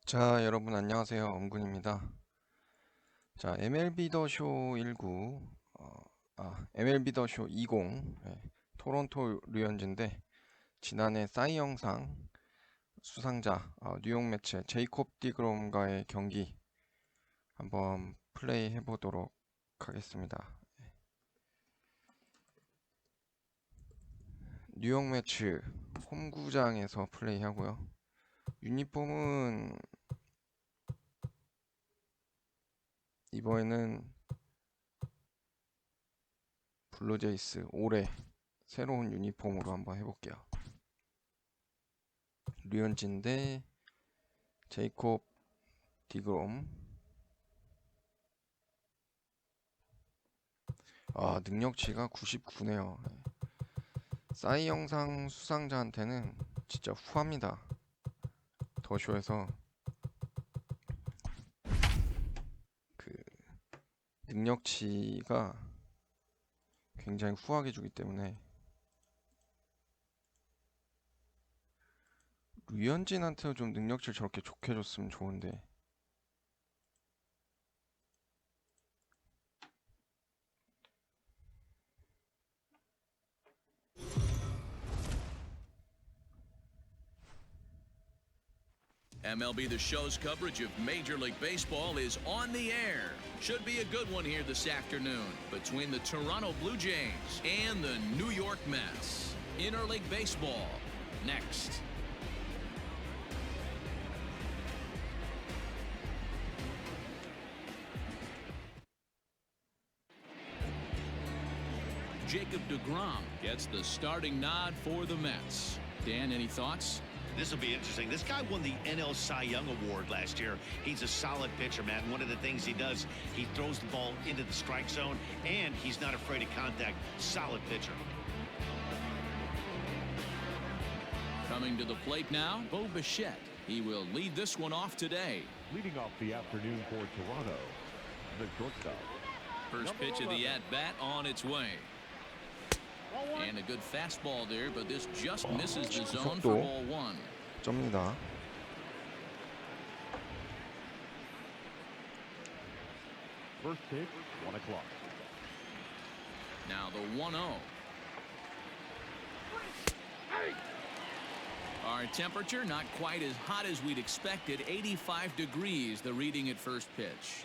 자, 여러분 안녕하세요. 엄군입니다. 자, MLB 더 쇼 19, MLB 더 쇼 20, 토론토 류현진인데 지난해 싸이 영상 수상자 뉴욕 매체 제이콥 디그롬과의 경기 한번 플레이 해보도록 하겠습니다. 뉴욕 매치 홈구장에서 플레이 하고요. 유니폼은 이번에는 블루제이스 올해 새로운 유니폼으로 한번 해볼게요. 류현진 대 제이콥 디그롬. 능력치가 99네요. 싸이 영상 수상자한테는 진짜 후합니다. 더쇼에서 그 능력치가 굉장히 후하게 주기 때문에 류현진한테도 좀 능력치를 저렇게 좋게 줬으면 좋은데. MLB The Show's coverage of Major League Baseball is on the air. Should be a good one here this afternoon between the Toronto Blue Jays and the New York Mets. Interleague Baseball, next. Jacob deGrom gets the starting nod for the Mets. Dan, any thoughts? This will be interesting. This guy won the NL Cy Young Award last year. He's a solid pitcher, man. One of the things he does, he throws the ball into the strike zone, and he's not afraid of contact. Solid pitcher. Coming to the plate now, Bo Bichette. He will lead this one off today. Leading off the afternoon for Toronto, the shortstop. First pitch of the at-bat on its way. And a good fastball there, but this just misses the zone for ball one. 쩝니다. First pitch, 1 o'clock. Now the 1-0. Our temperature not quite as hot as we'd expected. 85 degrees, the reading at first pitch.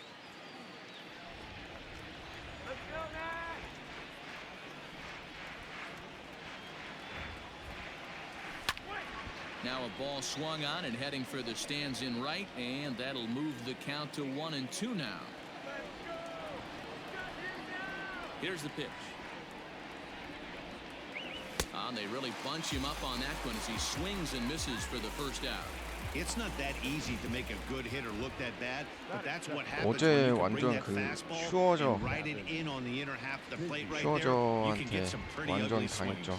Now a ball swung on and heading for the stands in right, and that'll move the count to 1-2 now. Here's the pitch. They really bunch him up on that one as he swings and misses for the first out. It's not that easy to make a good hitter look that bad, but that's what happens 어제 when you can bring 완전 that 그 fastball 슈어저 and ride it in on the inner half of the plate right there. You can 슈어저한테 get some pretty 완전 ugly swings. 당했죠.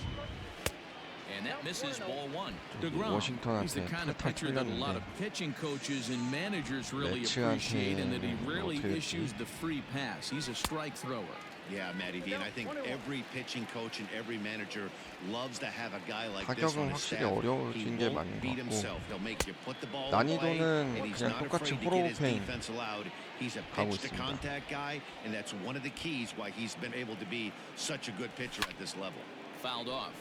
And that misses ball one. DeGrom, he's the 워싱턴한테 kind of 탈탈 pitcher that a lot of 털렸는데 pitching coaches and managers really appreciate, and that he rarely issues the free pass. He's a strike thrower. Yeah, Matty V, and I think every pitching coach and every manager loves to have a guy like this 타격은 on his 확실히 staff. He 어려워진 게 won't 맞는 beat 것 himself. 같고 He'll make you put the ball away, 난이도는 and he's 그냥 not 똑같이 afraid to get his 호로우페인 defense allowed. He's a 가고 pitch to 있습니다. contact guy, and that's one of the keys why he's been able to be such a good pitcher at this level. Fouled off.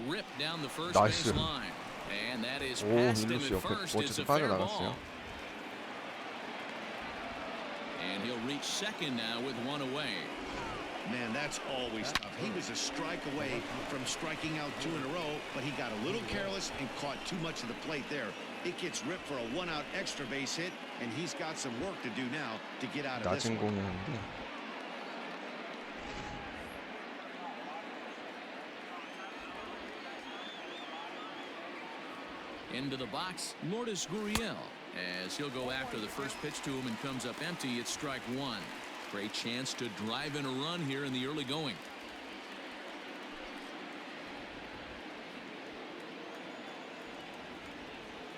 Ripped down the first base line. And that is past him at first. It's a fair ball. And he'll reach second now with one away. Man, that's always tough. He was a strike away from striking out 2 in a row, but he got a little careless and caught too much of the plate there. It gets ripped for a 1-out extra base hit, and he's got some work to do now to get out of this 낮은 one. 공이었는데 Into the box, Lourdes Gurriel, as he'll go after the first pitch to him and comes up empty. It's strike one. Great chance to drive in a run here in the early going.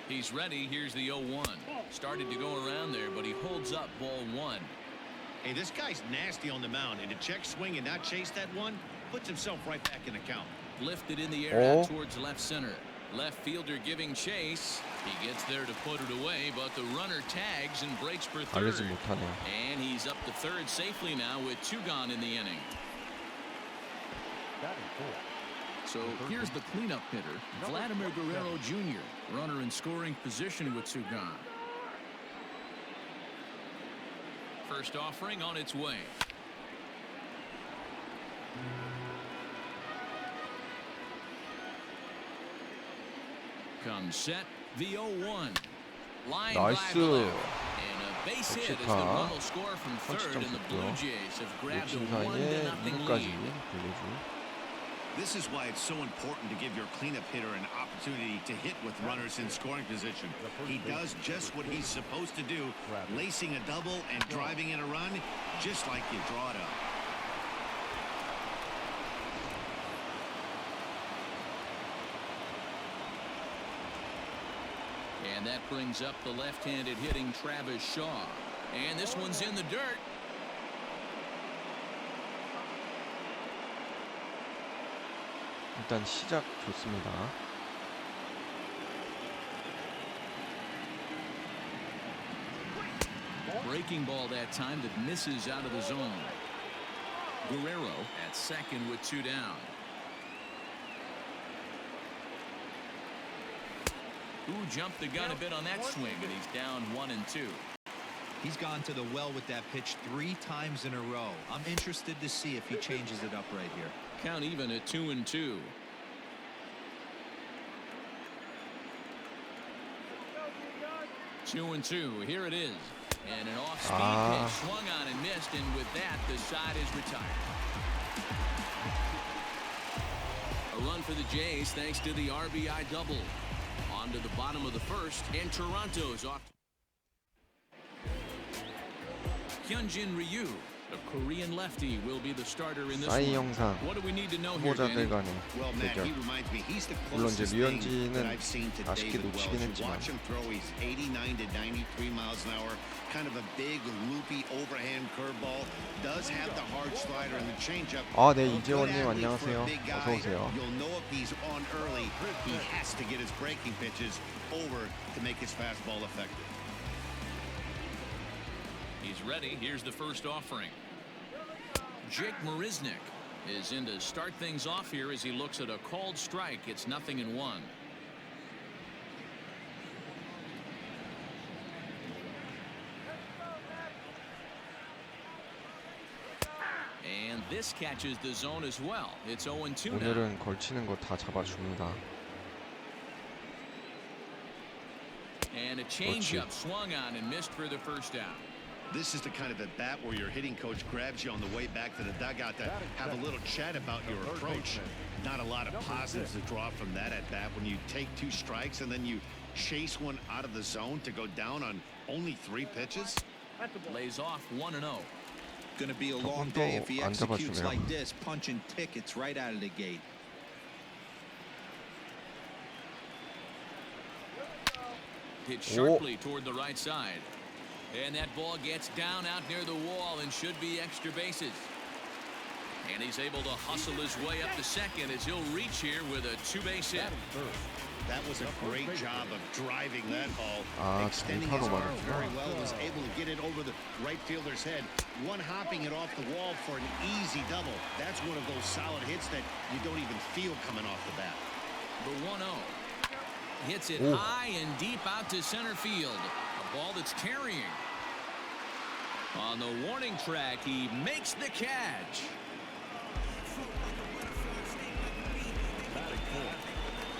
He's ready. Here's the 0-1. Started to go around there, but he holds up ball one. Hey, this guy's nasty on the mound, and to check swing and not chase that one puts himself right back in the count. Lifted in the air out towards left center. Left fielder giving chase. He gets there to put it away, but the runner tags and breaks for third. 알리지 못하네요. And he's up to third safely now with 2 gone in the inning. So here's the cleanup hitter, Vladimir Guerrero Jr., runner in scoring position with 2 gone. First offering on its way. Comes set, the 0-1. Line drive to left. And a base hit as the run will score from third, and the Blue Jays have grabbed a 1-0 lead. This is why it's so important to give your cleanup hitter an opportunity to hit with runners in scoring position. He does just what he's supposed to do, lacing a double and driving in a run, just like you draw it up. And that brings up the left-handed hitting Travis Shaw. And this one's in the dirt. 일단 시작 좋습니다. Breaking ball that time that misses out of the zone. Guerrero at second with 2 down. Ooh, jumped the gun a bit on that swing, and he's down 1-2. He's gone to the well with that pitch 3 times in a row. I'm interested to see if he changes it up right here. Count even at 2-2. Two and two. Here it is. And an off-speed pitch swung on and missed, and with that, the side is retired. A run for the Jays thanks to the RBI double. On to the bottom of the first, and Toronto's off. Hyunjin Ryu, a Korean lefty, will be the starter in this 사이 one. 영상 What do we need to know here, 후보자들 Danny? 간의 Well, Matt, 대결. he reminds me, he's the 물론 이제 closest thing 류현진은 that I've seen to 아쉽게 David 놓치긴 Wells. You 했지만 watch him throw, he's 89 to 93 miles an hour. Kind of a big, loopy, overhand curveball. Does have the hard slider and the changeup. 아, 네, A good 이재원님 athlete for a 안녕하세요. big guy. 어서 오세요. You'll know if he's on early. He has to get his breaking pitches over to make his fastball effective. He's ready. Here's the first offering. Jake Marisnick is in to start things off here as he looks at a called strike. It's 0-1. And this catches the zone as well. It's 0-2 now. 오늘은 걸치는 거 다 잡아줍니다. And a changeup swung on and missed for the first out. This is the kind of at bat where your hitting coach grabs you on the way back to the dugout to have a little chat about your approach. Not a lot of positives to draw from that at bat when you take 2 strikes and then you chase one out of the zone to go down on only 3 pitches. Lays off 1-0. Going to be a long day if he executes like this, punching tickets right out of the gate. Hit sharply toward the right side. And that ball gets down out near the wall and should be extra bases. And he's able to hustle his way up to second as he'll reach here with a 2-base hit. That was a great job of driving that ball. 아, Extending 공타로 his arm very 맞았구나. well. Was able to get it over the right fielder's head. One hopping it off the wall for an easy double. That's one of those solid hits that you don't even feel coming off the bat. The 1-0. Hits it high and deep out to center field. A ball that's carrying. On the warning track, he makes the catch.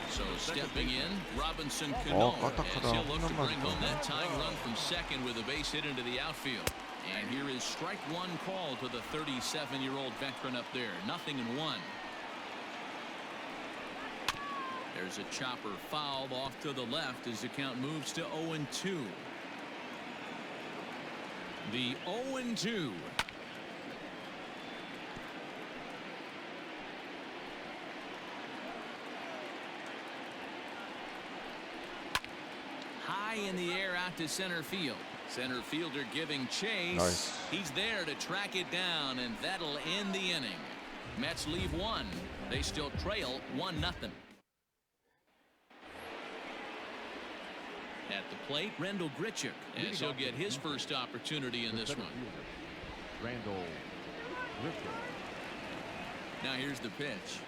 So stepping in, Robinson Cano, 까딱하다. as he'll look to 홈런 bring home that 맞았다. tying run from second with a base hit into the outfield. And here is strike one call to the 37-year-old veteran up there. 0-1. There's a chopper foul off to the left as the count moves to 0-2. The 0-2. High in the air out to center field. Center fielder giving chase. Nice. He's there to track it down, and that'll end the inning. Mets leave one. They still trail 1-0. At the plate, Rendell Grichuk, as he'll get his first opportunity in this one. Randall Griffin. Now here's the pitch.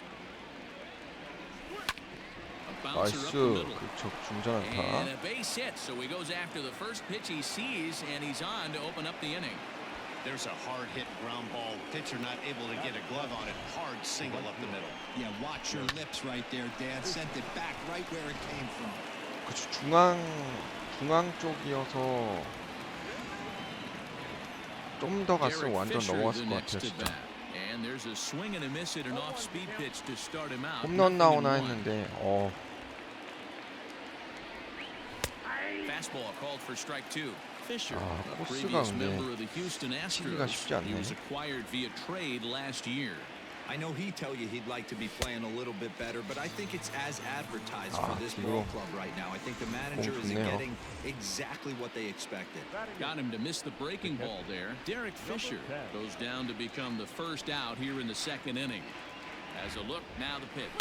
A bouncer 나이스. up the middle. 그쪽 중전 And 안타. a base hit, so he goes after the first pitch he sees, and he's on to open up the inning. There's a hard hit ground ball. Pitcher not able to get a glove on it. Hard single up the middle. Yeah, watch your lips right there, Dan. Sent it back right where it came from. 그쵸, 중앙 쪽이어서 좀 더 갔으면 Derek 완전 Fisher, 넘어갔을 the 것 next 같아요, to 진짜. bat. And there's a swing and a miss at an off-speed pitch to start him out. 홈런 0-1. 나오나 했는데 Fastball called for strike two. Fisher, 아, a 코스가 previous 근데 member of the Houston 치기가 Astros. 쉽지 He 않네. was acquired via trade last year. I know he'd tell you he'd like to be playing a little bit better, but I think it's as advertised for this ball 디그롬. club right now. I think the manager isn't 좋네요. getting exactly what they expected. Got him to miss the breaking ball there. Derek Fisher goes down to become the first out here in the second inning. As a look, now the pitch.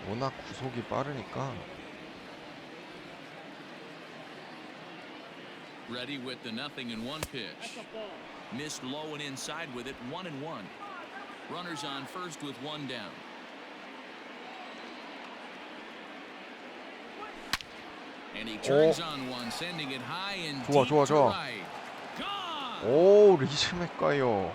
워낙 구속이 빠르니까. Ready with the 0-1 pitch. Missed low and inside with it. 1-1. Runners on first with one down. And he turns on one, sending it high and 좋아, deep 좋아, to 좋아. right. Gone. 오, 리즈메까요.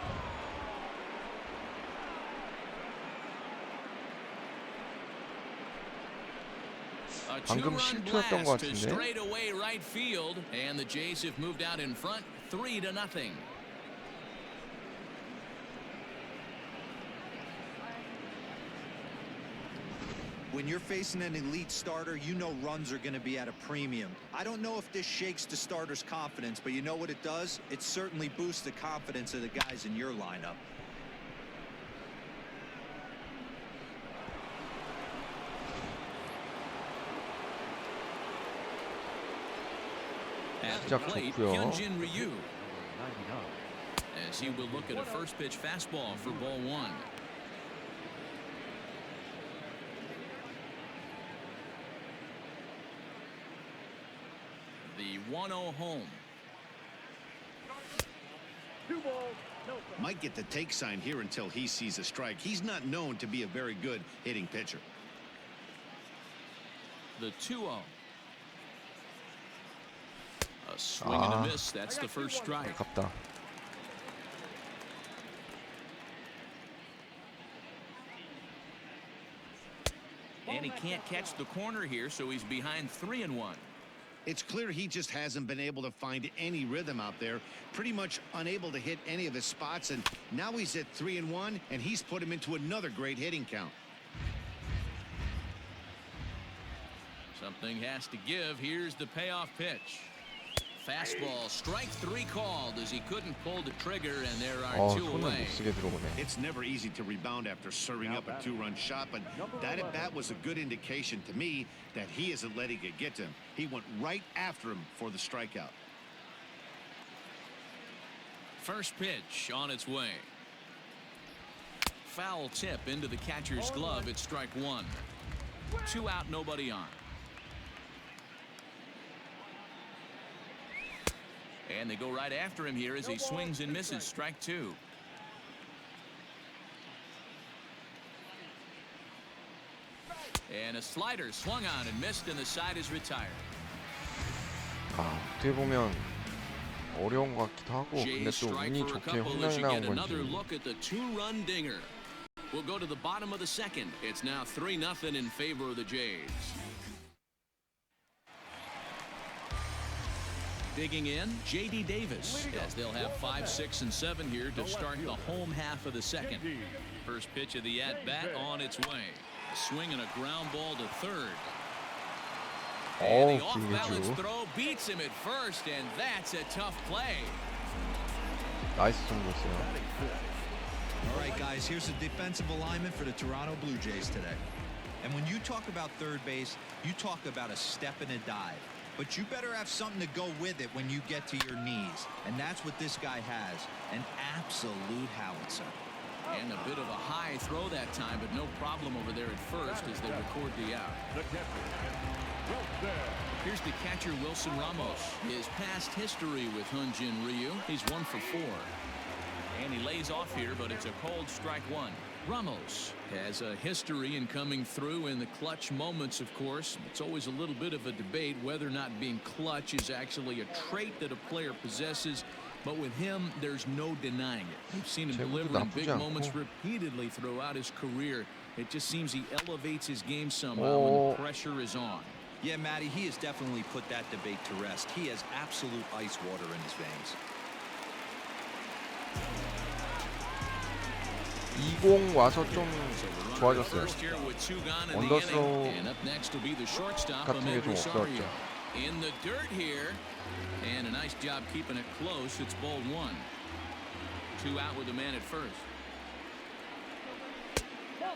A 방금 two-run 실투였던 것 blast to 같은데. straightaway right field, and the Jays have moved out in front, 3-0. When you're facing an elite starter, you know runs are going to be at a premium. I don't know if this shakes the starter's confidence, but you know what it does? It certainly boosts the confidence of the guys in your lineup. At the 시작 plate, 좋고요. Hyunjin Ryu, 99. as he will look at a first pitch fastball for ball one. The 1-0 home. Might get the take sign here until he sees a strike. He's not known to be a very good hitting pitcher. The 2-0. A swing and a miss. That's the first strike. 아깝다. And he can't catch the corner here, so he's behind 3-1. It's clear he just hasn't been able to find any rhythm out there. Pretty much unable to hit any of his spots, and now he's at 3-1, and he's put him into another great hitting count. Something has to give. Here's the payoff pitch. Fastball, strike three called as he couldn't pull the trigger, and there are two 손을 away. 못 쓰게 들어오네. It's never easy to rebound after serving up a two-run shot, but that at bat was a good indication to me that he isn't letting it get to him. He went right after him for the strikeout. First pitch on its way. Foul tip into the catcher's glove. It's strike one. 2 out, nobody on. And they go right after him here as he swings and misses. Strike two. And a slider swung on and missed, and the side is retired. 아, 어떻게 보면 어려운 것 같기도 하고, 근데 Jays 또 strike 운이 for a 좋게 couple as 홈런이 you get 나온 another 건지. look at the two-run dinger. We'll go to the bottom of the second. It's now 3-0 in favor of the Jays. Digging in, J.D. Davis, as they'll have 5, 6, and 7 here to start the home half of the second. First pitch of the at-bat on its way. A swing and a ground ball to third. And the off-balance 김민주. throw beats him at first, and that's a tough play. 나이스 승부였어요. All right, guys, here's the defensive alignment for the Toronto Blue Jays today. And when you talk about third base, you talk about a step and a dive. But you better have something to go with it when you get to your knees. And that's what this guy has, an absolute howitzer. And a bit of a high throw that time, but no problem over there at first as they record the out. Here's the catcher, Wilson Ramos. His past history with Hyunjin Ryu, he's 1 for 4. And he lays off here, but it's a cold strike one. Ramos has a history in coming through in the clutch moments, of course. It's always a little bit of a debate whether or not being clutch is actually a trait that a player possesses. But with him, there's no denying it. We've seen him deliver in big moments repeatedly throughout his career. It just seems he elevates his game somehow when the pressure is on. Yeah, Matty, he has definitely put that debate to rest. He has absolute ice water in his veins. 20 와서 좀 좋아졌어요. 언더스로우 같은 게 좀 없었죠. In the dirt here, and a nice job keeping it close. It's ball 1. 2 out with a man at first.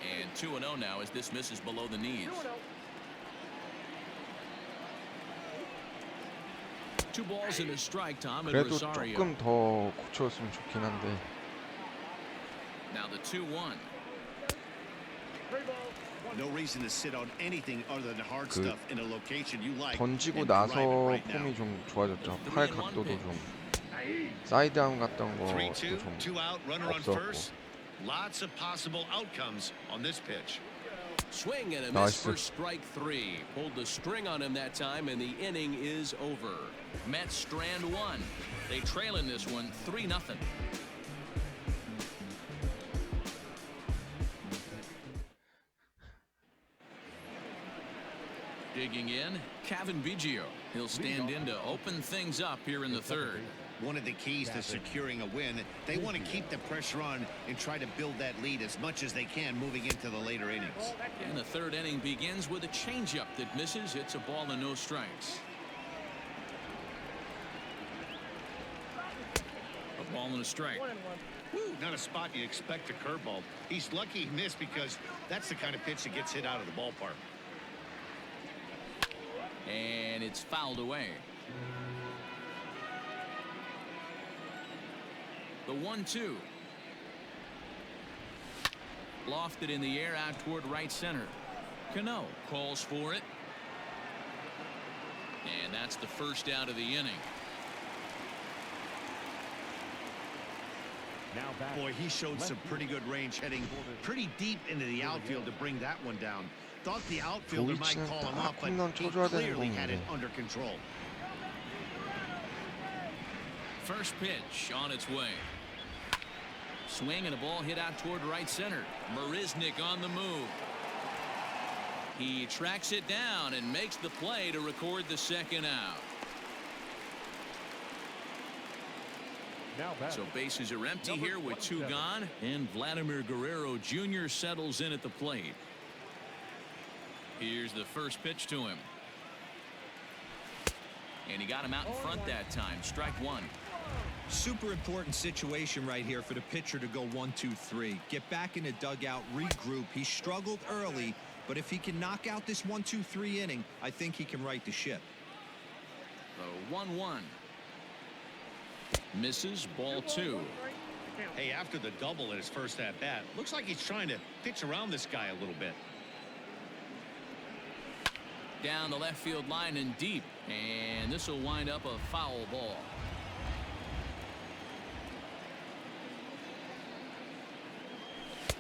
And 2-0 now as this misses below the knees. 2 balls and a strike, Tom, and 그래도 Rosario. 조금 더 고쳤으면 좋긴 한데. Now the 2-1. No reason to sit on anything other than hard 그 stuff in a location you like. 던지고 and 나서 drive it right now. 폼이 좀 좋아졌죠. 팔 각도도 좀 사이드아웃 같던 것도 3-2, 좀 2 out, runner on 없었고. first. Lots of possible outcomes on this pitch. Swing and a Nice. miss for strike 3. Pulled the string on him that time, and the inning is over. Mets strand 1. They trail in this one 3-0. Digging in, Kevin Biggio. He'll stand in to open things up here in the third. One of the keys to securing a win, they want to keep the pressure on and try to build that lead as much as they can moving into the later innings. And the third inning begins with a changeup that misses. It's a ball and no strikes. A ball and a strike. Woo, not a spot you expect a curveball. He's lucky he missed because that's the kind of pitch that gets hit out of the ballpark. And it's fouled away. The 1-2. Lofted in the air out toward right center. Cano calls for it. And that's the first out of the inning. Boy, he showed some pretty good range heading pretty deep into the outfield to bring that one down. Thought the outfielder might 조이치는 call him 딱 up, but 홈런 he 쳐줘야 되는 clearly had it 공인데. under control. First pitch on its way. Swing and a ball hit out toward right center. Marisnik on the move. He tracks it down and makes the play to record the second out. So bases are empty here with 2 gone, and Vladimir Guerrero Jr. settles in at the plate. Here's the first pitch to him. And he got him out in front that time. Strike 1. Super important situation right here for the pitcher to go 1-2-3. Get back in the dugout, regroup. He struggled early, but if he can knock out this 1-2-3 inning, I think he can right the ship. The 1-1. Misses, ball 2. Hey, after the double in his first at bat, looks like he's trying to pitch around this guy a little bit. Down the left field line and deep, and this will wind up a foul ball.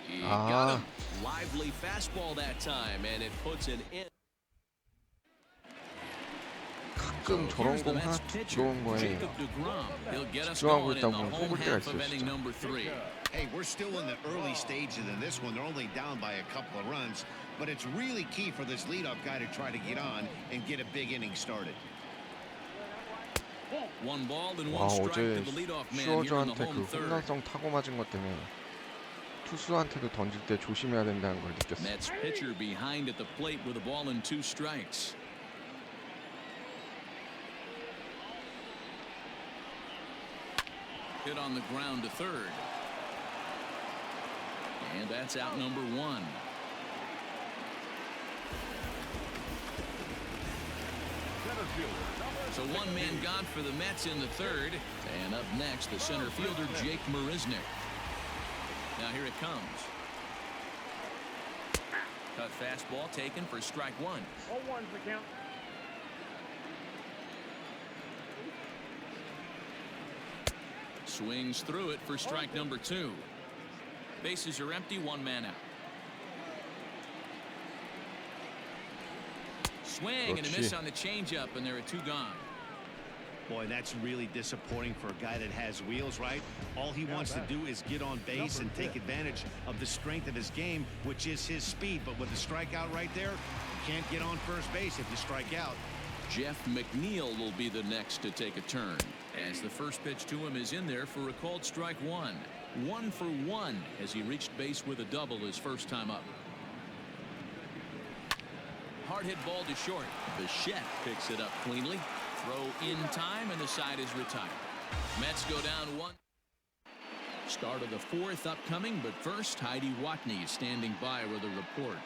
He got him. Lively fastball that time, and it puts an end. 가끔 저런 Here's the 공 하나 Mets 툭 pitcher, 들어온 거에 Jacob DeGrom. He'll get us 집중하고 going in 있다 the 보면 home 속을 때가 half of 있어요, inning 진짜. number 3. Hey, we're still in the early stages in this one. They're only down by a couple of runs, but it's really key for this leadoff guy to try to get on and get a big inning started. 1 ball and 1 와, strike to 어제 the leadoff man here in the 슈어저한테 그 home third. 홈런성 타고 맞은 것 때문에 투수한테도 던질 때 조심해야 된다는 걸 느꼈어요. Mets pitcher behind at the plate with a ball and 2 strikes. Hit on the ground to third. And that's out number 1. So one man gone for the Mets in the third. And up next, the center fielder, Jake Marisnick. Now here it comes. Cut fastball taken for strike one. 0-1's the count. Swings through it for strike number two. Bases are empty, one man out. Swing and a miss on the changeup, and there are two gone. Boy, that's really disappointing for a guy that has wheels, right? All he wants to do is get on base and take advantage of the strength of his game, which is his speed. But with the strikeout right there, you can't get on first base if you strike out. Jeff McNeil will be the next to take a turn, as the first pitch to him is in there for a called strike one. 1 for 1 as he reached base with a double his first time up. Hard hit ball to short. Bichette picks it up cleanly. Throw in time, and the side is retired. Mets go down one. Start of the fourth upcoming, but first, Heidi Watney standing by with a report.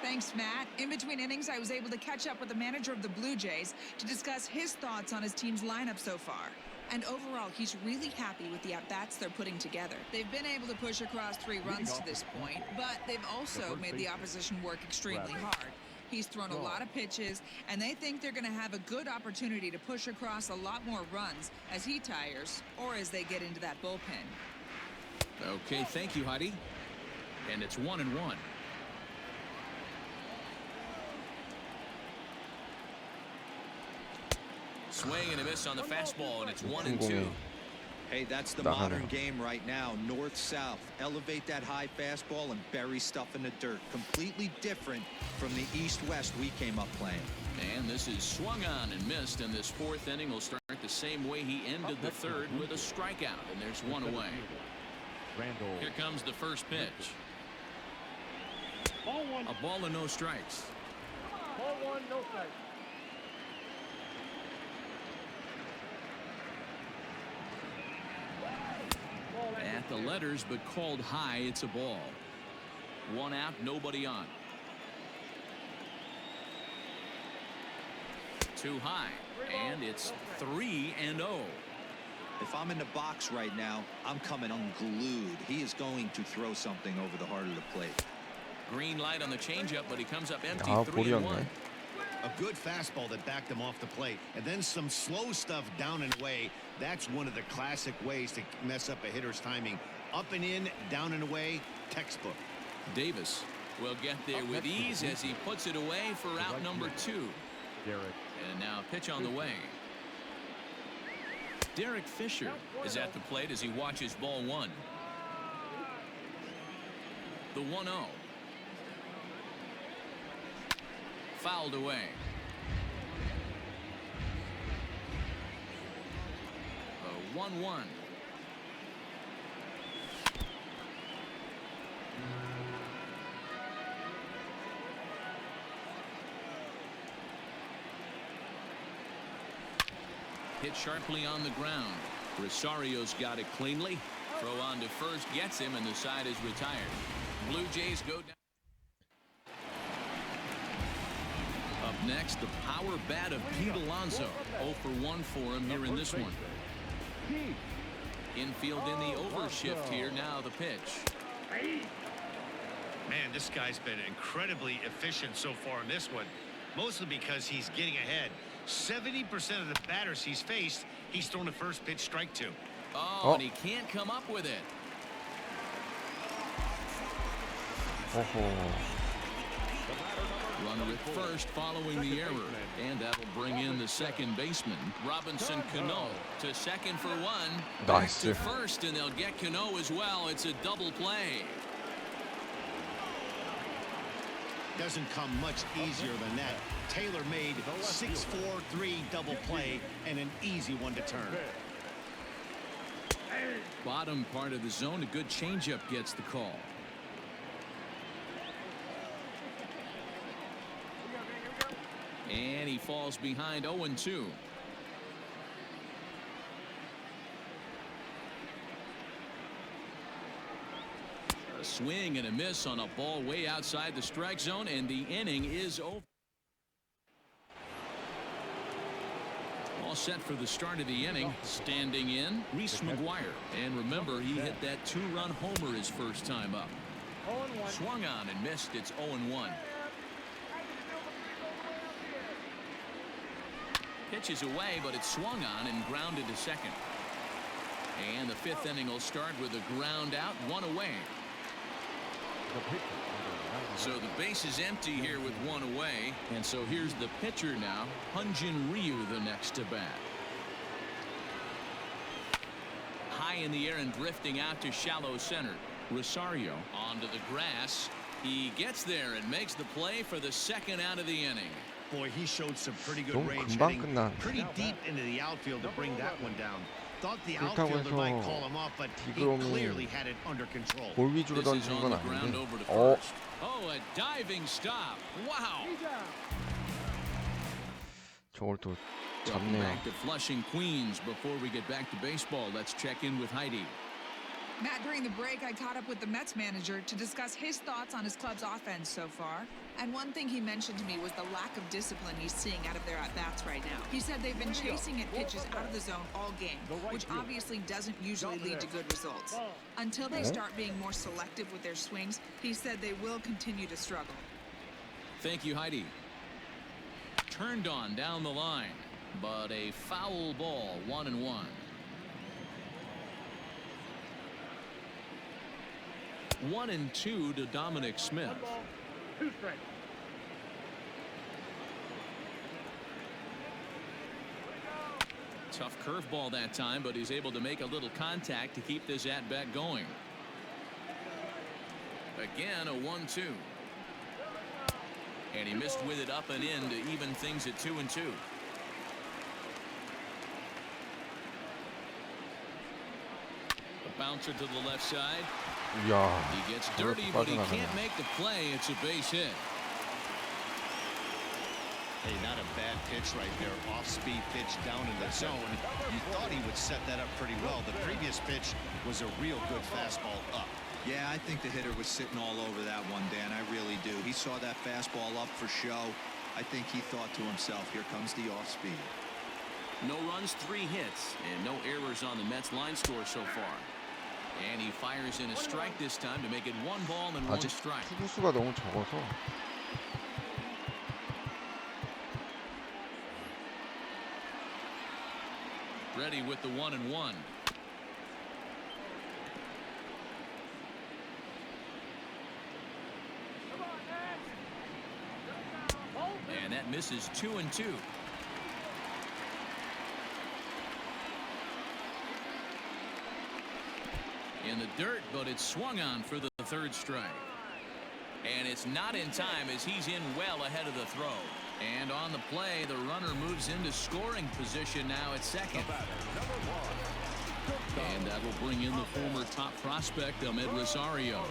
Thanks, Matt. In between innings, I was able to catch up with the manager of the Blue Jays to discuss his thoughts on his team's lineup so far. And overall, he's really happy with the at-bats they're putting together. They've been able to push across 3 runs to this point, but they've also made the opposition work extremely hard. He's thrown a lot of pitches, and they think they're going to have a good opportunity to push across a lot more runs as he tires or as they get into that bullpen. Okay, thank you, Heidi. And it's 1-1. Swing and a miss on the fastball, and it's 1-2. Hey, that's the modern game right now. North-south. Elevate that high fastball and bury stuff in the dirt. Completely different from the east-west we came up playing. And this is swung on and missed, and this fourth inning will start the same way he ended the third, with a strikeout, and there's one away. Here comes the first pitch. Ball one. A ball and no strikes. Ball one, no strikes. At the letters, but called high. It's a ball. One out, nobody on. Too high, and it's 3-0. If I'm in the box right now, I'm coming unglued. He is going to throw something over the heart of the plate. Green light on the changeup, but he comes up empty. 아, 3-1. 볼이었네. A good fastball that backed him off the plate, and then some slow stuff down and away. That's one of the classic ways to mess up a hitter's timing. Up and in, down and away, textbook. Davis will get there with ease as he puts it away for out number 2. And now a pitch on the way. Derek Fisher is at the plate as he watches ball one. The 1-0. Fouled away. A 1-1. Hit sharply on the ground. Rosario's got it cleanly. Throw on to first gets him, and the side is retired. Blue Jays go down. Up next, the power bat of Pete Alonso. 0 for 1 for him here in this one. Infield in the overshift here. Now the pitch. Man, this guy's been incredibly efficient so far in this one, mostly because he's getting ahead. 70% of the batters he's faced, he's thrown the first pitch strike to. Oh, and he can't come up with it. Runner at first following the error, and that'll bring in the second baseman, Robinson Cano, to second for one. Back Nice. to first, and they'll get Cano as well. It's a double play. Doesn't come much easier than that. Taylor made 6-4-3 double play and an easy one to turn. Bottom part of the zone, a good changeup gets the call. And he falls behind 0-2. A swing and a miss on a ball way outside the strike zone, and the inning is over. all set for the start of the inning. Standing in, Reese McGuire. And remember, he hit that 2-run homer his first time up. 0-1. Swung on and missed. It's 0-1. Pitches away, but it's swung on and grounded to second. And the 5th inning will start with a ground out, 1 away. So the base is empty here with 1 away. And so here's the pitcher now, Hyunjin Ryu, the next to bat. High in the air and drifting out to shallow center. Rosario onto the grass. He gets there and makes the play for the 2nd out of the inning. Boy, he showed some pretty good 너무 range, 금방 hitting 끝나네. pretty deep into the outfield to bring that one down. Thought the 그렇다고 outfielder 해서 might call him off, but he 디그롬이 clearly had it under control. 볼 위주로 This is 던진 on 건 the ground over to 아닌데. first. Oh, a diving stop. Wow. 저걸 또 Welcome 잡네요. back to Flushing, Queens. Before we get back to baseball, let's check in with Heidi. Matt, during the break, I caught up with the Mets manager to discuss his thoughts on his club's offense so far. And one thing he mentioned to me was the lack of discipline he's seeing out of their at-bats right now. He said they've been chasing at pitches out of the zone all game, which obviously doesn't usually lead to good results. Until they start being more selective with their swings, he said they will continue to struggle. Thank you, Heidi. Turned on down the line, but a foul ball, 1-1. 1-2 to Dominic Smith. 2 straight. Tough curveball that time, but he's able to make a little contact to keep this at-bat going. Again, a 1-2. And he missed with it up and in to even things at 2-2. A bouncer to the left side. 이야. He gets dirty, but he can't make the play. It's a base hit. Hey, not a bad pitch right there. Off-speed pitch down in the zone. You thought he would set that up pretty well. The previous pitch was a real good fastball up. Yeah, I think the hitter was sitting all over that one, Dan. I really do. He saw that fastball up for show. I think he thought to himself, here comes the off-speed. No runs, 3 hits, and no errors on the Mets line score so far. And he fires in a strike this time to make it 1 ball and 1 아직 strike. 투구수가 너무 적어서. Ready with the 1-1. And that misses 2-2. In the dirt, but it's swung on for the 3rd strike. And it's not in time as he's in well ahead of the throw. And on the play, the runner moves into scoring position now at second. And that will bring in the former top prospect, Ahmed Rosario.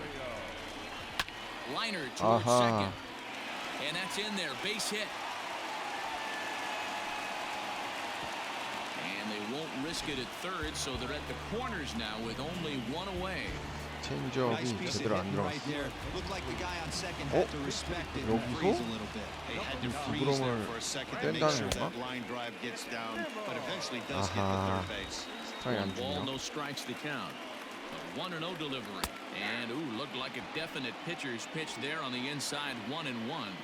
Liner towards second. And that's in there, base hit. And they won't risk it at 3rd, so they're at the corners now with only 1 away. Nice 체인지업이 piece of 제대로 안 hitting 들어갔어. right there. Looked like the guy on second had to respect it and 여기서? freeze a little bit. They had to freeze there for a second to make 뺀다는 sure 건가? that line drive gets down, but eventually does hit the third base. 스타일 1 안 ball, 주네요. no strikes to count. A 1-0 delivery. And looked like a definite pitcher's pitch there on the inside, 1-1.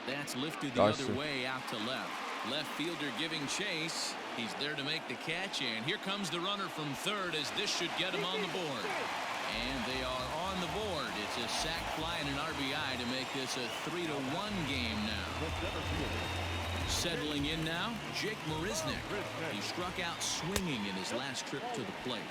That's lifted the Nice. other way out to left. Left fielder giving chase. He's there to make the catch, and here comes the runner from 3rd as this should get him on the board. And they are on the board. It's a sac fly and an RBI to make this a 3-1 game now. Settling in now, Jake Marisnick. He struck out swinging in his last trip to the plate.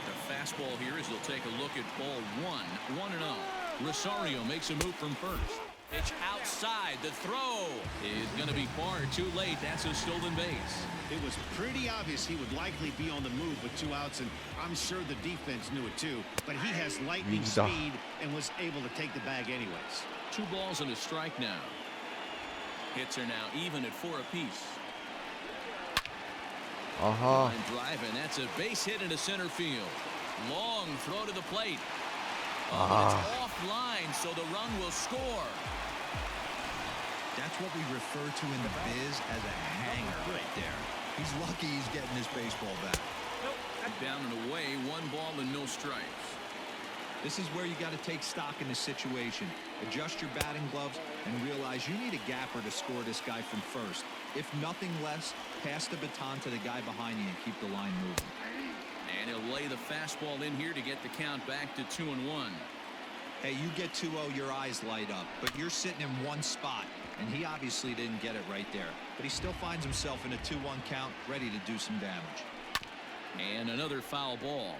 The fastball here as they'll take a look at ball 1, 1-0. Rosario makes a move from first. Pitch outside. The throw is going to be far too late. That's a stolen base. It was pretty obvious he would likely be on the move with 2 outs, and I'm sure the defense knew it too. But he has lightning 위기다. speed and was able to take the bag anyways. 2 balls and a strike now. Hits are now even at 4 apiece. 아하. Line drive, and that's a base hit into center field. Long throw to the plate. But it's offline, so the run will score. That's what we refer to in the biz as a hanger right there. He's lucky he's getting his baseball back. Down and away, 1 ball and no strikes. This is where you got to take stock in the situation. Adjust your batting gloves and realize you need a gapper to score this guy from first. If nothing less, pass the baton to the guy behind you and keep the line moving. And he'll lay the fastball in here to get the count back to 2-1. Hey, you get 2-0, your eyes light up, but you're sitting in one spot, and he obviously didn't get it right there. But he still finds himself in a 2-1 count, ready to do some damage. And another foul ball.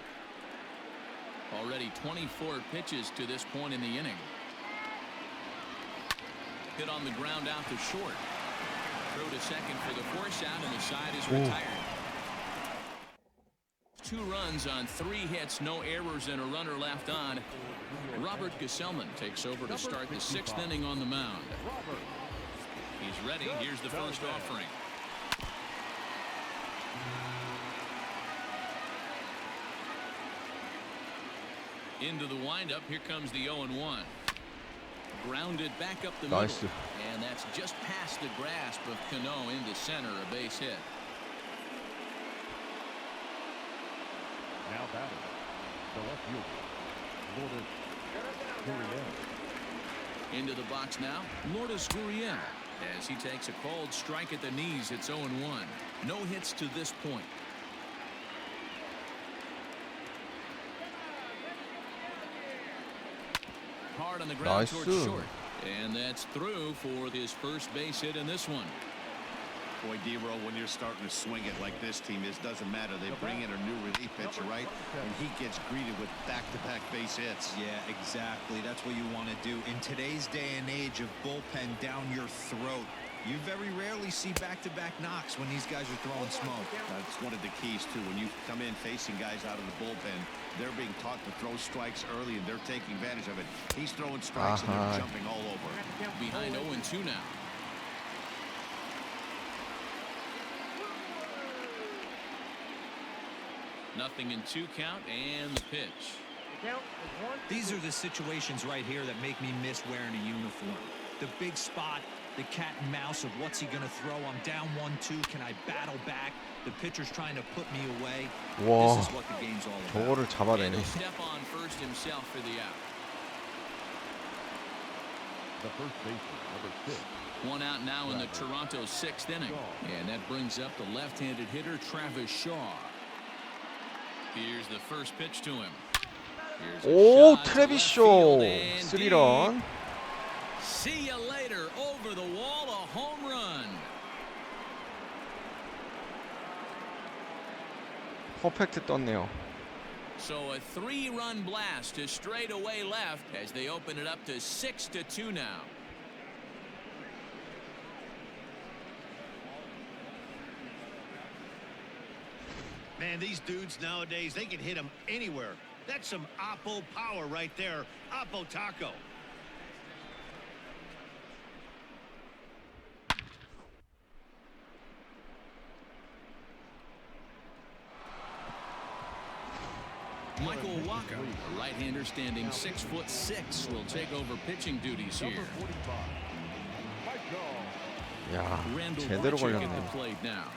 Already 24 pitches to this point in the inning. Hit on the ground out to short. Throw to second for the force out, and the side is retired. 2 runs on 3 hits, no errors, and a runner left on. Robert Gesellman takes over to start the 6th inning on the mound. He's ready. Here's the first offering. Into the windup. Here comes the 0-1. Grounded back up the middle. And that's just past the grasp of Cano into center, a base hit. Now batting, the left fielder, Lourdes Gurriel. Into the box now, Lourdes Gurriel, as he takes a called strike at the knees. It's 0-1. No hits to this point. Hard on the ground towards short. And that's through for his first base hit in this one. Boy, D-Row, when you're starting to swing it like this team is, doesn't matter. They bring in a new relief pitcher, right? And he gets greeted with back-to-back base hits. Yeah, exactly. That's what you want to do. In today's day and age of bullpen down your throat, you very rarely see back-to-back knocks when these guys are throwing smoke. That's one of the keys, too. When you come in facing guys out of the bullpen, they're being taught to throw strikes early, and they're taking advantage of it. He's throwing strikes, and they're jumping all over. Behind 0-2 now. Nothing in 2 count, and the pitch. These are the situations right here that make me miss wearing a uniform. The big spot, the cat and mouse of what's he going to throw. I'm down 1-2. Can I battle back? The pitcher's trying to put me away. 와, This is what the game's all about. 저거를 잡아내네. He'll step on first himself for the out. The first baseman, number 6. 1 out now in the Toronto 6th inning. And that brings up the left-handed hitter, Travis Shaw. Here's the first pitch to him. 오, 트래비스 쇼 3런. See you later. Over the wall, a home run. 퍼펙트 떴네요. So a 3-run blast to straightaway left as they open it up to 6-2 now. Man, these dudes nowadays, they can hit them anywhere. That's some Oppo power right there. Oppo Taco. Michael Wacha, a right-hander standing 6'6", will take over pitching duties here. 야, Randall 제대로 Grichuk at 걸렸네. the plate now.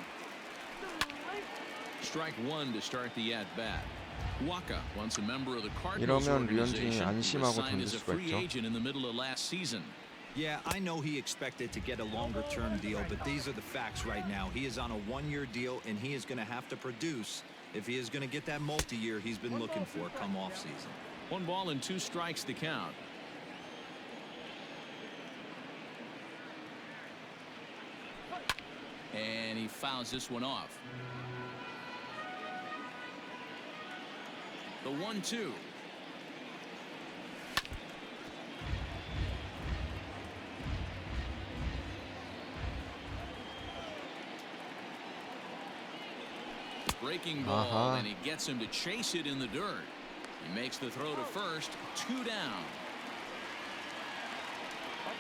Strike 1 to start the at-bat. Wacha, once a member of the Cardinals 이러면 류현진이 organization, 안심하고 was signed as 던질 a 수가 free 있죠. agent in the middle of last season. Yeah, I know he expected to get a longer-term deal, but these are the facts right now. He is on a 1-year deal, and he is going to have to produce if he is going to get that multi-year he's been looking for come off-season. 1 ball and 2 strikes to count. And he fouls this one off. The 1-2. Breaking ball, and he gets him to chase it in the dirt. He makes the throw to first. 2 down.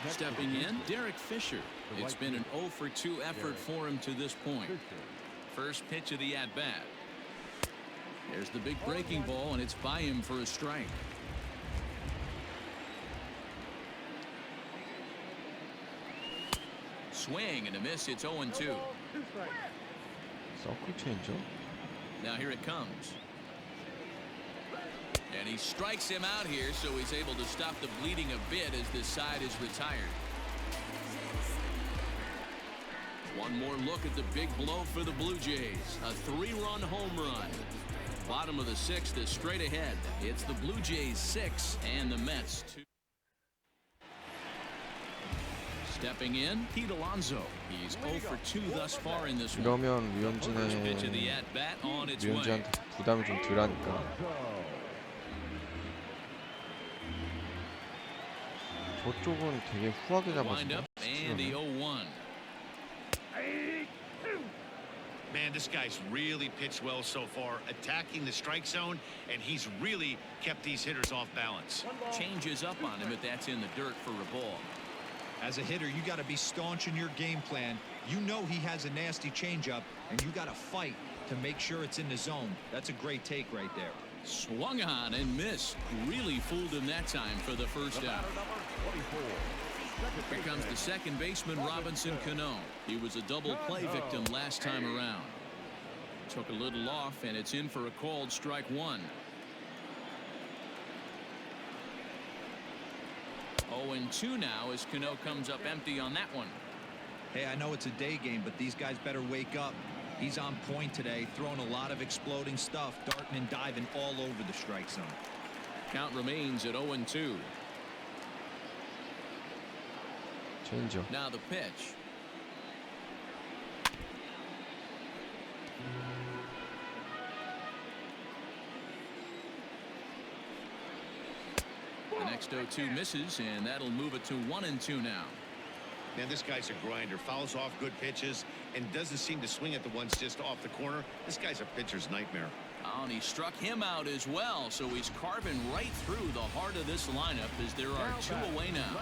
Stepping in, Derek Fisher. It's been an 0-for-2 effort for him to this point. First pitch of the at-bat. There's the big breaking ball, and it's by him for a strike. swing and a miss. It's 0-2. Two strikes. 서클 체인저. Now here it comes. And he strikes him out here, so he's able to stop the bleeding a bit as this side is retired. One more look at the big blow for the Blue Jays. A 3-run home run. Bottom of the 6th is straight ahead. It's the Blue Jays 6 and the Mets 2. Stepping in, Pete Alonso. He's 0 for 2 thus far in this one. 이러면 First pitch of the at-bat on its way. 류현진한테 부담이 좀 덜하니까. 저쪽은 되게 후하게 Wind 잡았어. up and the 0-1. Man, this guy's really pitched well so far, attacking the strike zone, and he's really kept these hitters off balance. Changes up on him if that's in the dirt for a ball. As a hitter, you got to be staunch in your game plan. You know he has a nasty changeup, and you got to fight to make sure it's in the zone. That's a great take right there. Swung on and missed. Really fooled him that time for the first out. Here comes the second baseman, Robinson Cano. He was a double play victim last time around. Took a little off, and it's in for a called strike 1. 0-2 now as Cano comes up empty on that one. Hey, I know it's a day game, but these guys better wake up. He's on point today, throwing a lot of exploding stuff, darting and diving all over the strike zone. Count remains at 0-2. 체인저. Now the pitch. The next 0-2 misses, and that'll move it to 1-2 now. Man, this guy's a grinder. Fouls off good pitches and doesn't seem to swing at the ones just off the corner. This guy's a pitcher's nightmare. Oh, and he struck him out as well, so he's carving right through the heart of this lineup as there are 2 away now.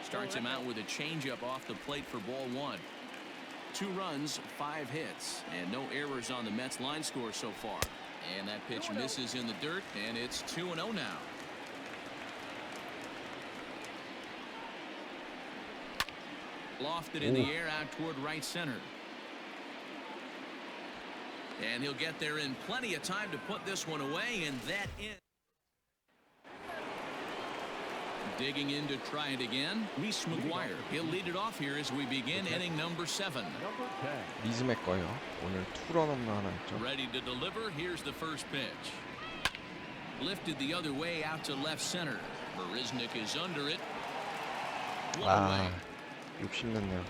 Starts him out with a changeup off the plate for ball 1. 2 runs, 5 hits, and no errors on the Mets line score so far. And that pitch misses in the dirt, and it's 2-0 now. Lofted in the air out toward right center. And he'll get there in plenty of time to put this one away, and that in. Digging in to try it again, Reese McGuire. He'll lead it off here as we begin inning number 7. 리즈맥 거예요. 오늘 투런 홈런 하나 있죠. Ready to deliver. Here's the first pitch. Lifted the other way out to left center. Marisnik is under it. One away. 아, 욕심냈네요.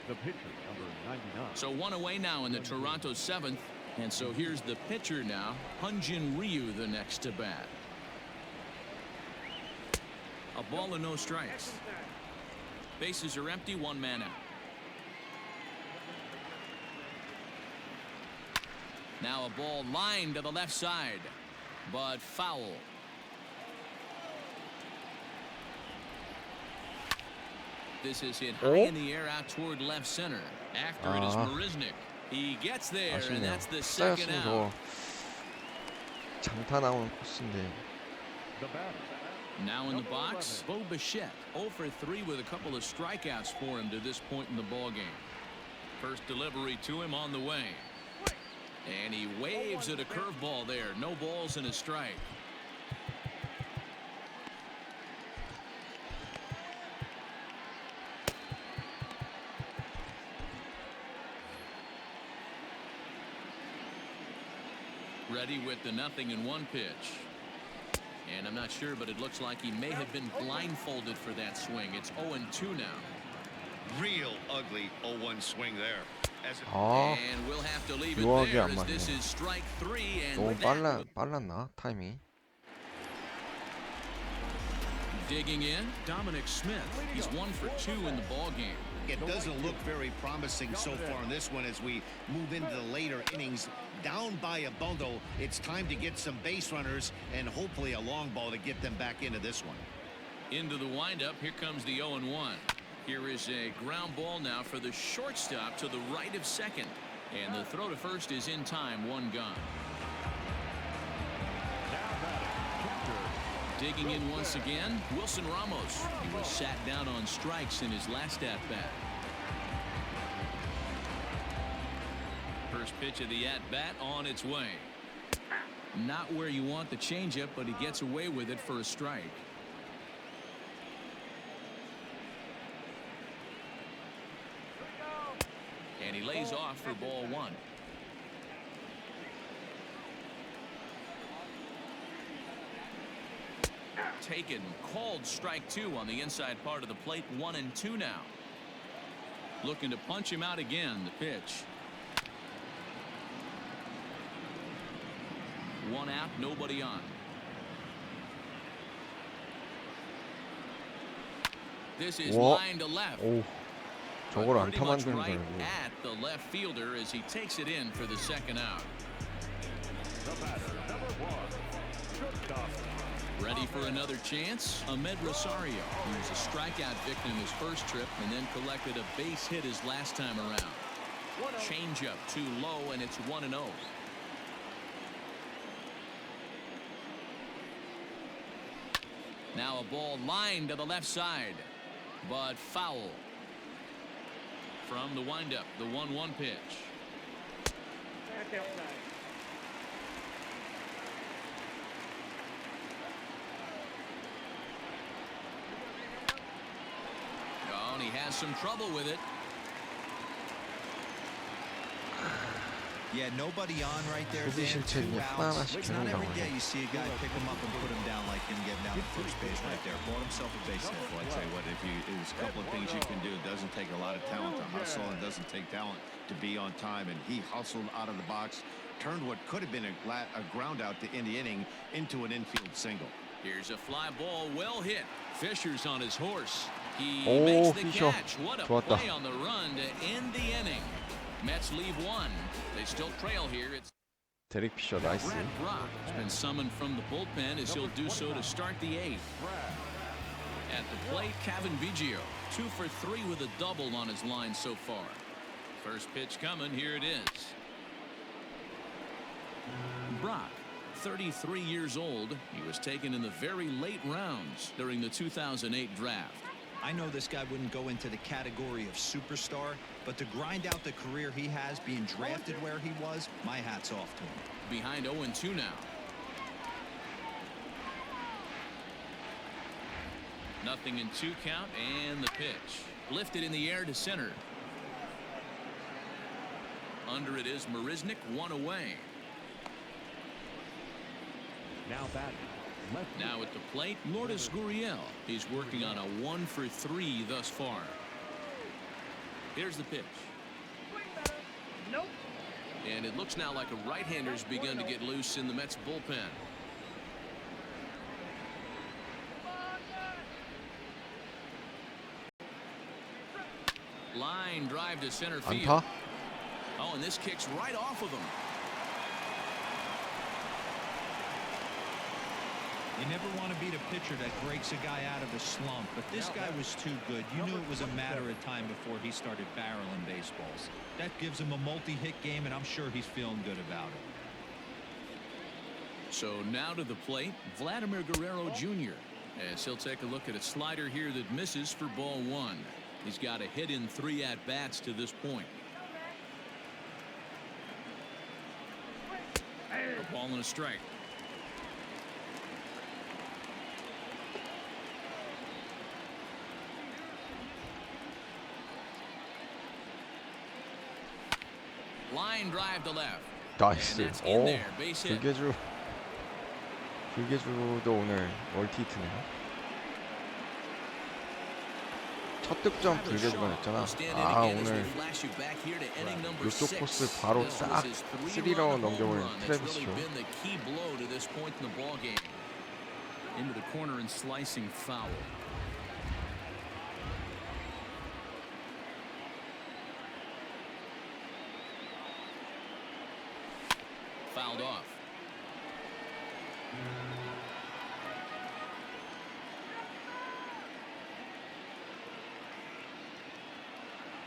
The pitcher, number 99. So 1 away now in the Toronto 7th. And so here's the pitcher now, Hyunjin Ryu, the next to bat. A ball and no strikes. Bases are empty, 1 man out. Now a ball lined to the left side, but foul. This is hit high in the air out toward left center. After it is Marisnik. He gets there, and 아쉽네요. that's the second 쌓였으면 out. 저 장타 나오는 코스인데. The batter. Now in the box, Bo Bichette, 0 for 3 with a couple of strikeouts for him to this point in the ballgame. First delivery to him on the way. And he waves at a curveball there. No balls and a strike. Ready with the 0-1 pitch. And I'm not sure, but it looks like he may have been blindfolded for that swing. It's 0-2 now. Real ugly 0-1 swing there. 아, And we'll have to leave it 묘하게 there 안 as this 맞네. is strike 3. And 너무 that 빨랐나 타이밍? digging in, Dominic Smith. He's 1 for 2 in the ball game. It doesn't look very promising so far in this one as we move into the later innings. Down by a bundle, it's time to get some base runners and hopefully a long ball to get them back into this one. Into the windup, here comes the 0-1. Here is a ground ball now for the shortstop to the right of second. And the throw to first is in time, 1 gone. Digging in once again, Wilson Ramos. He was sat down on strikes in his last at-bat. First pitch of the at-bat on its way. Not where you want the changeup, but he gets away with it for a strike. And he lays off for ball one. Taken, called strike two on the inside part of the plate. 1-2 now. Looking to punch him out again. The pitch. One out, nobody on. This is line to left. 오, 저걸 Pretty 안타 much 만드는 right 거예요. at the left fielder as he takes it in for the second out. The batter, number 1, shortstop. Ready for another chance? Ahmed Rosario, who was a strikeout victim his first trip and then collected a base hit his last time around. Changeup too low, and it's 1-0. Now a ball lined to the left side, but foul. From the windup, the 1-1 pitch. Back outside. Oh, and he has some trouble with it. Yeah, nobody on right there. 수비 Dan. 실책이 2 outs. 하나씩 It's not every 나오네. day you see a guy pick him up and put him down like him getting down to first base right there. Bought himself a base hit. Well, I tell you what, there's a couple of things you can do. It doesn't take a lot of talent to hustle, and it doesn't take talent to be on time. And he hustled out of the box, turned what could have been a ground out to end the inning into an infield single. Here's a fly ball, well hit. Fisher's on his horse. He Oh, makes the Fisher. catch. What a 좋았다. play on the run to end the inning. Mets leave one. They still trail here. It's 데릭 피셔 나이스. Brad Brock has been summoned from the bullpen as he'll do so to start the eighth. At the plate, Kevin Biggio, 2 for 3 with a double on his line so far. First pitch coming. Here it is. Brock, 33 years old. He was taken in the very late rounds during the 2008 draft. I know this guy wouldn't go into the category of superstar, but to grind out the career he has being drafted where he was, my hat's off to him. Behind 0-2 now. Nothing in 2 count, and the pitch. Lifted in the air to center. Under it is Marisnik, 1 away. Now batting, lefty. Now at the plate, Lourdes Gurriel. He's working on a 1 for 3 thus far. Here's the pitch. Nope. And it looks now like a right-hander's begun to get loose in the Mets bullpen. Line drive to center field. 안타? Oh, and this kicks right off of him. You never want to beat a pitcher that breaks a guy out of a slump, but this guy was too good. You knew it was a matter of time before he started barreling baseballs. That gives him a multi-hit game, and I'm sure he's feeling good about it. So now to the plate, Vladimir Guerrero Jr. as he'll take a look at a slider here that misses for ball 1. He's got a hit in 3 at-bats to this point. A ball and a strike. Line drive to left. 나이스. And that's in 오, there. Base hit. 불개주도 오늘 멀티히트네요. 첫 득점 불개주가 냈잖아. 아, 오늘 이쪽 코스 바로 딱 3라운 넘겨버린 트래비스 쇼. Into the corner and slicing foul. Fouled off.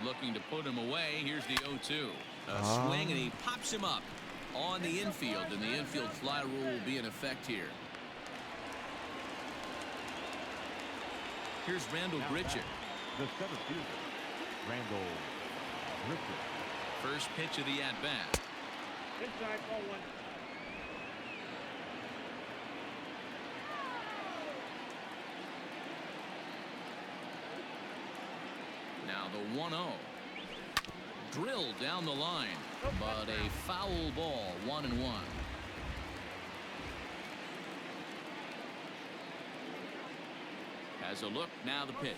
Looking to put him away. Here's the 0-2. A swing, and he pops him up on the infield, and the infield fly rule will be in effect here. Here's Randall Grichuk. The center fielder, Randall Grichuk. First pitch of the at-bat. Inside, ball one. Now the 1-0. Drilled down the line, but a foul ball, 1-1. Has a look, now the pitch.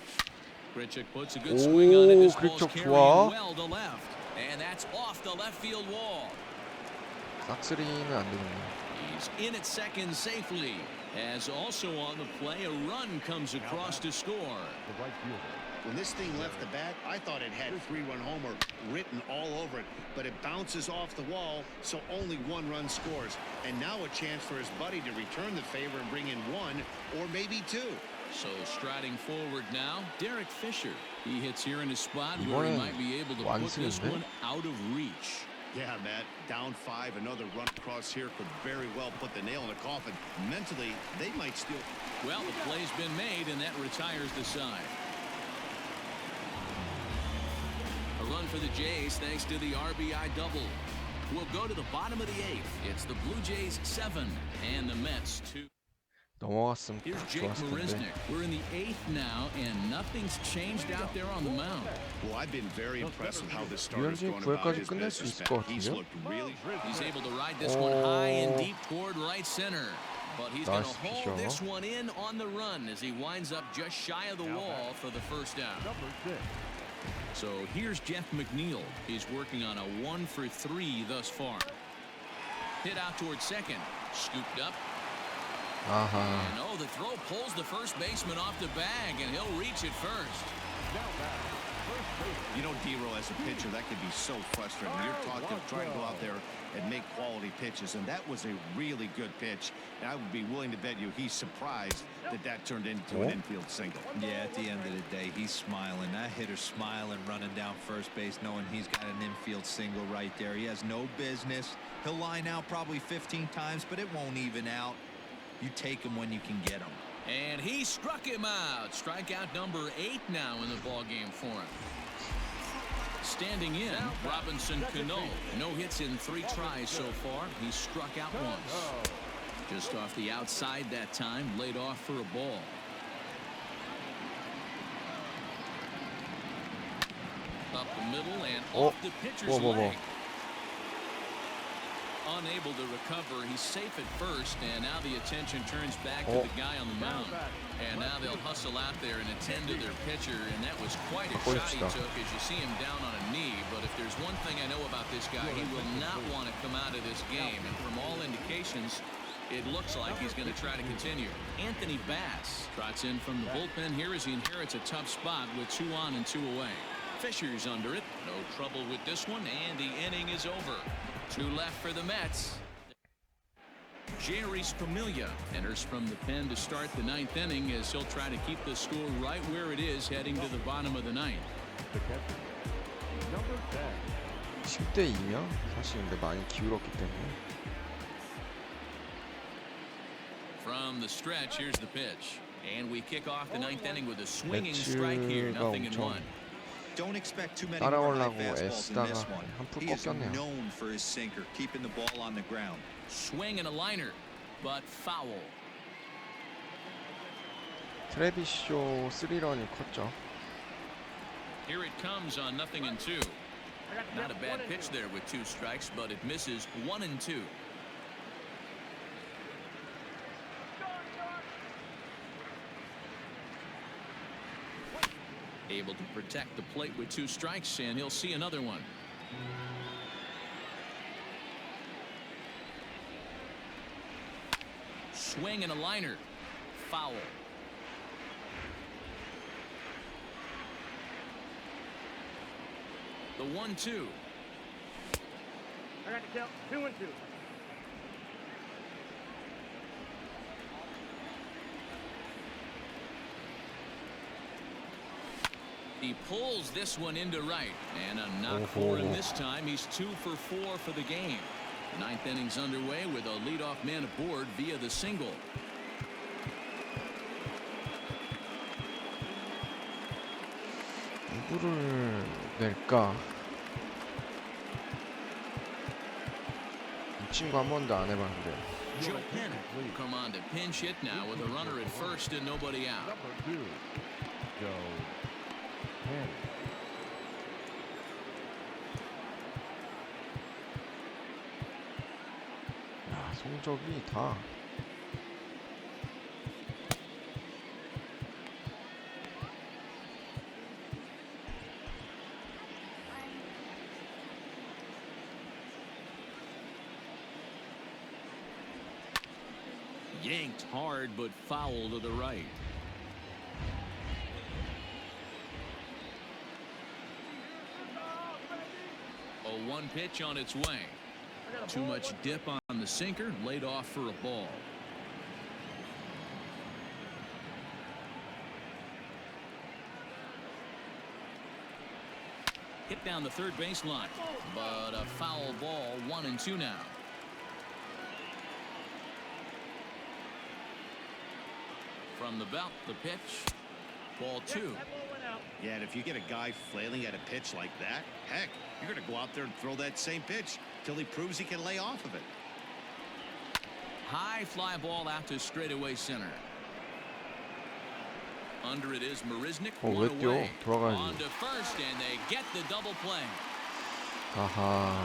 Grichuk puts a good swing on it. This ball's Grichuk carrying 좋아. well to left. And that's off the left field wall. 싹쓸이는 안 되는구나. He's in at second safely. As also on the play, a run comes across to score. The right fielder. When this thing left the bat, I thought it had 3-run homer written all over it, but it bounces off the wall, so only 1 run scores. And now a chance for his buddy to return the favor and bring in 1 or maybe 2. So striding forward now, Derek Fisher. He hits here in a spot where he might be able to put this one out of reach. Yeah, Matt, down 5, another run across here could very well put the nail in the coffin. Mentally, they might still. Well, the play's been made, and that retires the side. A run for the Jays thanks to the RBI double. We'll go to the bottom of the 8th. It's the Blue Jays 7 and the Mets 2. 넘어갔으면 Here's 딱 Jake 좋았을 텐데. Marisnick. We're in the 8th now, and nothing's changed out there on the mound. Well, I've been very impressed with how this starter's 류현진 going about 9회까지 his 끝낼 수 business. 있을 것 He's 같은데요? looked really. He's able to ride this one high and deep toward right center. But he's going to Nice hold pitch, this one in on the run as he winds up just shy of the wall for the first out. Number 6. So here's Jeff McNeil. He's working on a 1 for 3 thus far. Hit out towards second. Scooped up. 아하. And oh, the throw pulls the first baseman off the bag, and he'll reach it first. You know, D-Row, as a pitcher, that could be so frustrating. You're talking, trying to go out there and make quality pitches, and that was a really good pitch. And I would be willing to bet you he's surprised that that turned into an infield single. Yeah, at the end of the day, he's smiling. That hitter's smiling, running down first base, knowing he's got an infield single right there. He has no business. He'll line out probably 15 times, but it won't even out. You take him when you can get him. And he struck him out. Strikeout number 8 now in the ballgame for him. Standing in, Robinson Cano. No hits in 3 tries so far. He struck out once. Just off the outside that time, laid off for a ball. Up the middle and off the pitcher's leg. Unable to recover. He's safe at first, and now the attention turns back to the guy on the mound. And now they'll hustle out there and attend to their pitcher, and that was quite a shot he took as you see him down on a knee. But if there's one thing I know about this guy, he will not want to come out of this game. And from all indications, it looks like he's going to try to continue. Anthony Bass trots in from the bullpen here as he inherits a tough spot with 2 on and 2 away. Fisher's under it. No trouble with this one, and the inning is over. 2 left for the Mets. Jerry Familia enters from the pen to start the 9th inning as he'll try to keep the score right where it is heading to the bottom of the 9th. The catcher, number 10. 10대 2면 사실 근데 많이 기울었기 때문에. From the stretch, here's the pitch. And we kick off the 9th inning with a swinging strike here, nothing in 1. Don't expect too many more high fastballs in this one. 한풀 He is 꺾였네요. known for his sinker, keeping the ball on the ground. Swing and a liner, but foul. 트레비쇼 3런이 컸죠. Here it comes on 0-2. Not a bad pitch there with 2 strikes, but it misses 1-2. Able to protect the plate with 2 strikes, and he'll see another one. Swing and a liner. Foul. The 1-2. I got to count 2-2. He pulls this one into right, and a knock for him this time. He's 2 for 4 for the game. 9th inning's underway with a leadoff man aboard via the single. 누구를 낼까? 이 친구 한 번도 안 해봤는데. Joe Penn will come on to pinch hit now with a runner at first and nobody out. Number 2, Joe Penn. 야, 성적이 다. Yanked hard but foul to the right. A 1 pitch on its way. Too much dip on the sinker, laid off for a ball. Hit down the third baseline, but a foul ball, 1-2 now. From the belt, the pitch, ball 2. Yeah, and if you get a guy flailing at a pitch like that, heck, you're going to go out there and throw that same pitch till he proves he can lay off of it. High fly ball out to straightaway center. Under it is Marisnik, 왜 one 뛰어? away. 돌아가야지. On to first, and they get the double play. 아하.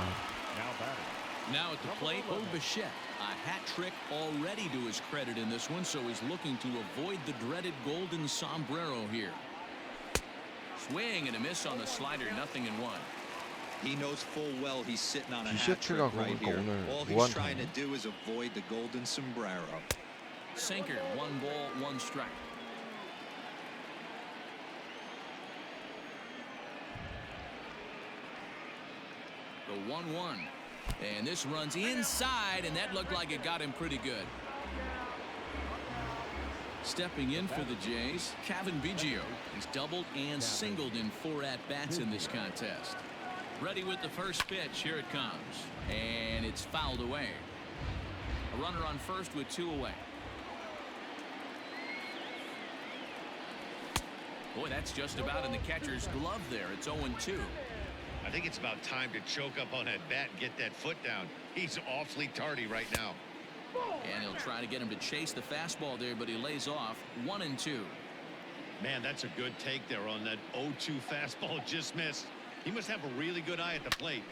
Now batting. Now at the plate, Bo Bichette. A hat trick already to his credit in this one, so he's looking to avoid the dreaded golden sombrero here. Swing and a miss on the slider, 0-1. He knows full well he's sitting on a hat 비셰트가 trick right 그러니까 here. 오늘 All he's 무한 trying to 타임. do is avoid the golden sombrero. Sinker, 1 ball, 1 strike. The 1-1. And this runs inside, and that looked like it got him pretty good. Stepping in for the Jays, Kevin Biggio. He's doubled and singled in 4 at-bats in this contest. Ready with the first pitch. Here it comes. And it's fouled away. A runner on first with 2 away. Boy, that's just about in the catcher's glove there. It's 0-2. I think it's about time to choke up on that bat and get that foot down. He's awfully tardy right now. And he'll try to get him to chase the fastball there, but he lays off. 1-2. Man, that's a good take there on that 0-2 fastball just missed. He must have a really good eye at the plate.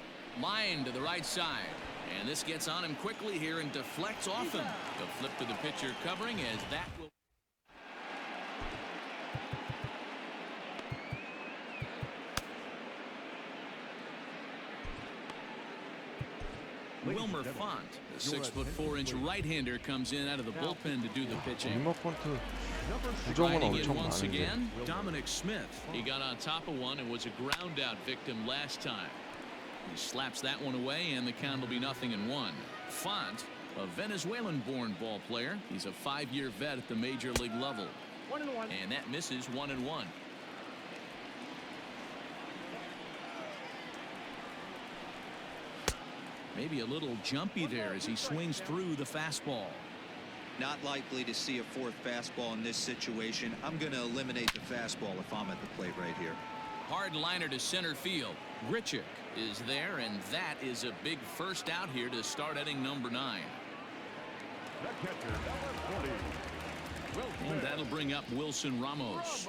Line to the right side. And this gets on him quickly here and deflects off him. He'll flip to the pitcher covering as that will. Wilmer Font, the 6'4" right-hander, comes in out of the bullpen to do the pitching. 리모컨트 부정은 Riding in 엄청 once 많은데. again, Dominic Smith. He got on top of one and was a ground-out victim last time. He slaps that one away, and the count will be 0-1. Font, a Venezuelan-born ball player. He's a 5-year vet at the major league level. 1-1. And that misses 1-1. Maybe a little jumpy there as he swings through the fastball. Not likely to see a 4th fastball in this situation. I'm going to eliminate the fastball if I'm at the plate right here. Hard liner to center field. Grichuk is there, and that is a big first out here to start inning number 9. The catcher, number 40. And that'll bring up Wilson Ramos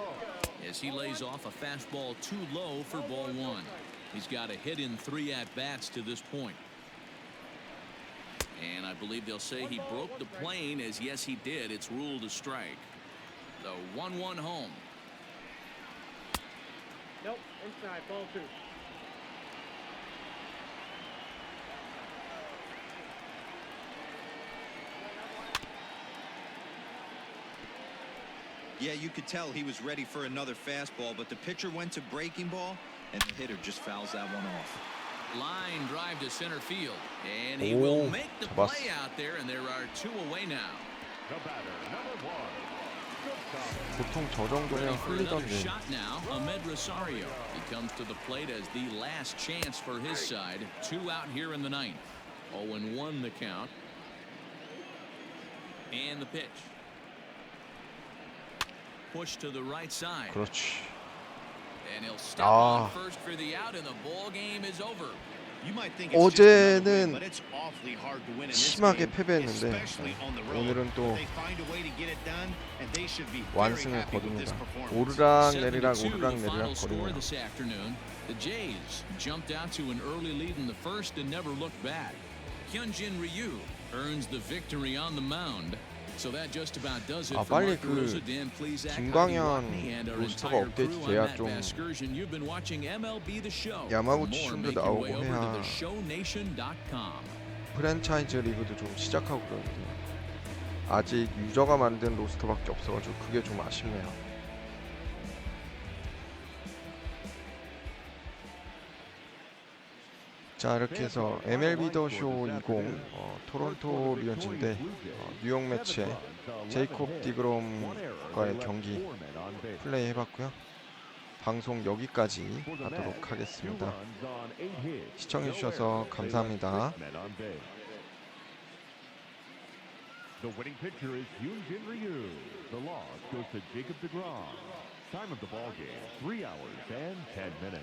as he lays off a fastball too low for ball 1. He's got a hit in 3 at-bats to this point. And I believe they'll say he broke the plane, as yes he did. It's ruled a strike. The 1-1 home. Nope, inside, ball 2. Yeah, you could tell he was ready for another fastball, but the pitcher went to breaking ball, and the hitter just fouls that one off. Line drive to center field, and he will make the 잡았어. play out there, and there are 2 away now. The batter, number 1. Good 보통 저 정도면 Ready for another 흘리던데. shot now, Ahmed Rosario. He comes to the plate as the last chance for his side. 2 out here in the 9th. 0-1 the count. And the pitch. Push to the right side. 그렇지. And he'll step 아. on first for the out, and the ball game is over. You might think it's just another win, 어제는 but it's awfully hard to win in this 심하게 game, 패배했는데 especially on the road. 오늘은 또 They find a way to get it done, and they should be very 완승을 happy with this 거둡니다. performance. 오르락 내리락 7-2 오르락 the 내리락 final score 거리네요. this afternoon. The Jays jumped out to an early lead in the first and never looked back. Hyunjin Ryu earns the victory on the mound. So that just about does it 아, for 빨리 Mark 그 Rosa, Dan Plesac, 김광현 Rodney, and our 로스터가 entire 업데이트 crew on 돼야 that 좀 excursion. You've been watching MLB The Show. 야마구치 For more, 춤도 make your 나오고 way over to 해야 theshownation.com. 프랜차이즈 리그도 좀 시작하고 그러는데 아직 유저가 만든 로스터밖에 없어가지고 그게 좀 아쉽네요. 자, 이렇게 해서 MLB 더 쇼 20 토론토 류현진 대 뉴욕 매치의 제이콥 디그롬과의 경기 플레이 해봤고요. 방송 여기까지 하도록 하겠습니다. 시청해주셔서 감사합니다. The winning pitcher is Hyunjin Ryu. The loss goes to Jacob DeGrom. Time of the ball game, 3 hours and 10 minutes.